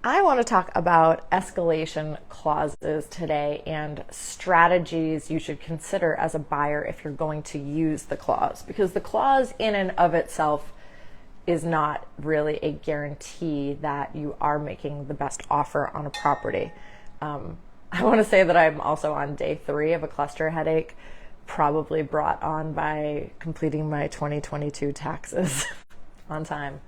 I want to talk about escalation clauses today and strategies you should consider as a buyer if you're going to use the clause, because the clause in and of itself is not really a guarantee that you are making the best offer on a property. I want to say that I'm also on day 3 of a cluster headache, probably brought on by completing my 2022 taxes on time.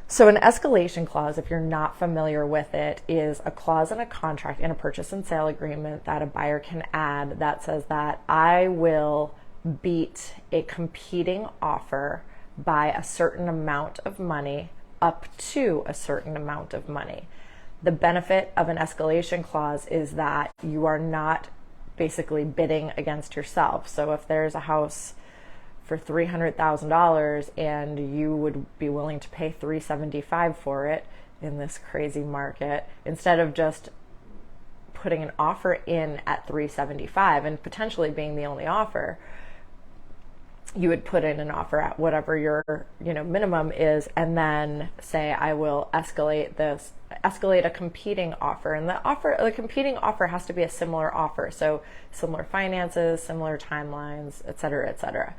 So an escalation clause, if you're not familiar with it, is a clause in a contract, in a purchase and sale agreement, that a buyer can add that says that I will beat a competing offer by a certain amount of money up to a certain amount of money. The benefit of an escalation clause is that you are not basically bidding against yourself. So if there's a house for $300,000 and you would be willing to pay $375,000 for it in this crazy market, instead of just putting an offer in at $375,000 and potentially being the only offer, you would put in an offer at whatever your minimum is, and then say, I will escalate a competing offer. And the competing offer has to be a similar offer, so similar finances, similar timelines, et cetera,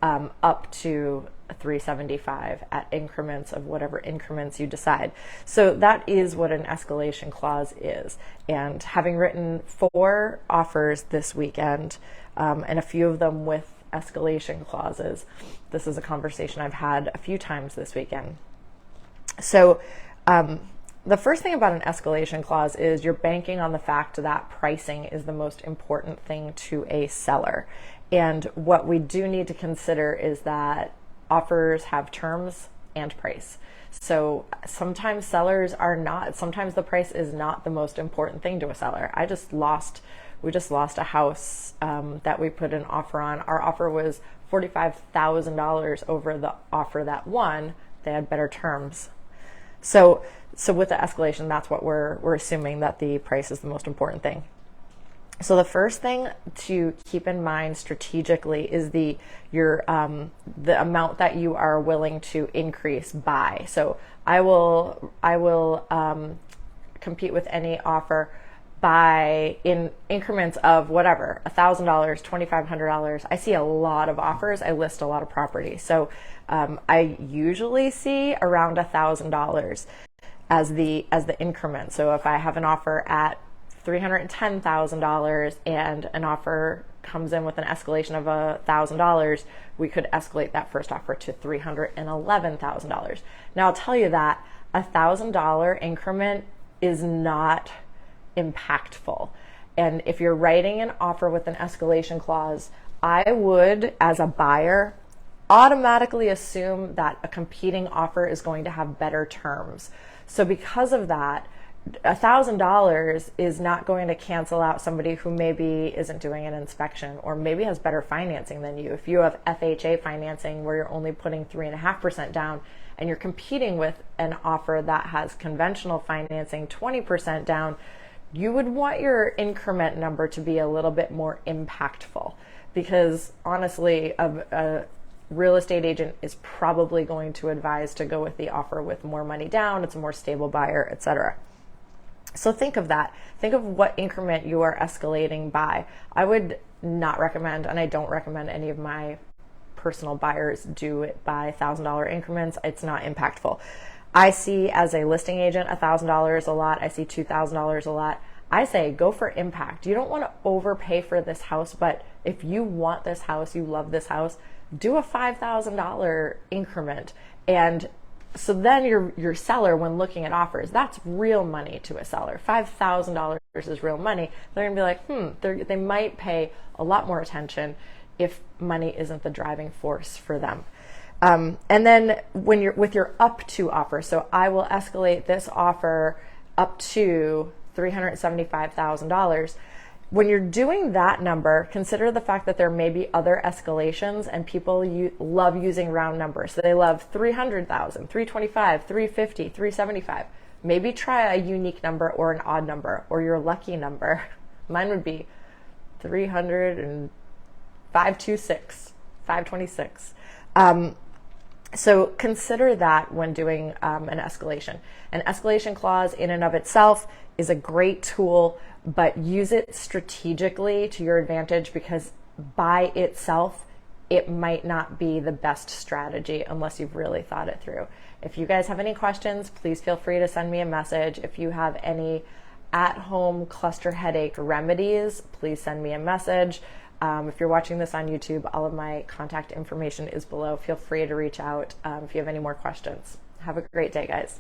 up to $375,000 at increments of whatever increments you decide. So that is what an escalation clause is. And having written 4 offers this weekend, and a few of them with escalation clauses, this is a conversation I've had a few times this weekend. So the first thing about an escalation clause is you're banking on the fact that pricing is the most important thing to a seller. And what we do need to consider is that offers have terms and price. So sometimes sometimes the price is not the most important thing to a seller. We just lost a house that we put an offer on. Our offer was $45,000 over the offer that won. They had better terms. So with the escalation, that's what we're assuming, that the price is the most important thing. So the first thing to keep in mind strategically is the amount that you are willing to increase by. So I will compete with any offer by in increments of whatever, $1,000, $2,500. I see a lot of offers. I list a lot of property, so I usually see around $1,000 as the increment. So if I have an offer at $310,000 and an offer comes in with an escalation of $1,000, we could escalate that first offer to $311,000. Now I'll tell you that $1,000 increment is not impactful. And if you're writing an offer with an escalation clause, I would, as a buyer, automatically assume that a competing offer is going to have better terms. So because of that, $1,000 is not going to cancel out somebody who maybe isn't doing an inspection or maybe has better financing than you. If you have FHA financing where you're only putting 3.5% down and you're competing with an offer that has conventional financing 20% down, you would want your increment number to be a little bit more impactful, because honestly, a real estate agent is probably going to advise to go with the offer with more money down. It's a more stable buyer, etc. So think of that. Think of what increment you are escalating by. I would not recommend, and I don't recommend any of my personal buyers do it by $1,000 increments. It's not impactful. I see, as a listing agent, $1,000 a lot. I see $2,000 a lot. I say go for impact. You don't want to overpay for this house, but if you want this house, you love this house, do a $5,000 increment. And so then your seller, when looking at offers, that's real money to a seller. $5,000 is real money. They're gonna be like, they might pay a lot more attention if money isn't the driving force for them. And then when you're with your up to offer, so I will escalate this offer up to $375,000. When you're doing that number, consider the fact that there may be other escalations, and people love using round numbers. So they love 300,000, 325, 350, 375. Maybe try a unique number or an odd number or your lucky number. Mine would be 300 and 526, 526. So consider that when doing an escalation. An escalation clause in and of itself is a great tool, but use it strategically to your advantage, because by itself, it might not be the best strategy unless you've really thought it through. If you guys have any questions, please feel free to send me a message. If you have any at-home cluster headache remedies, please send me a message. If you're watching this on YouTube, all of my contact information is below. Feel free to reach out if you have any more questions. Have a great day, guys.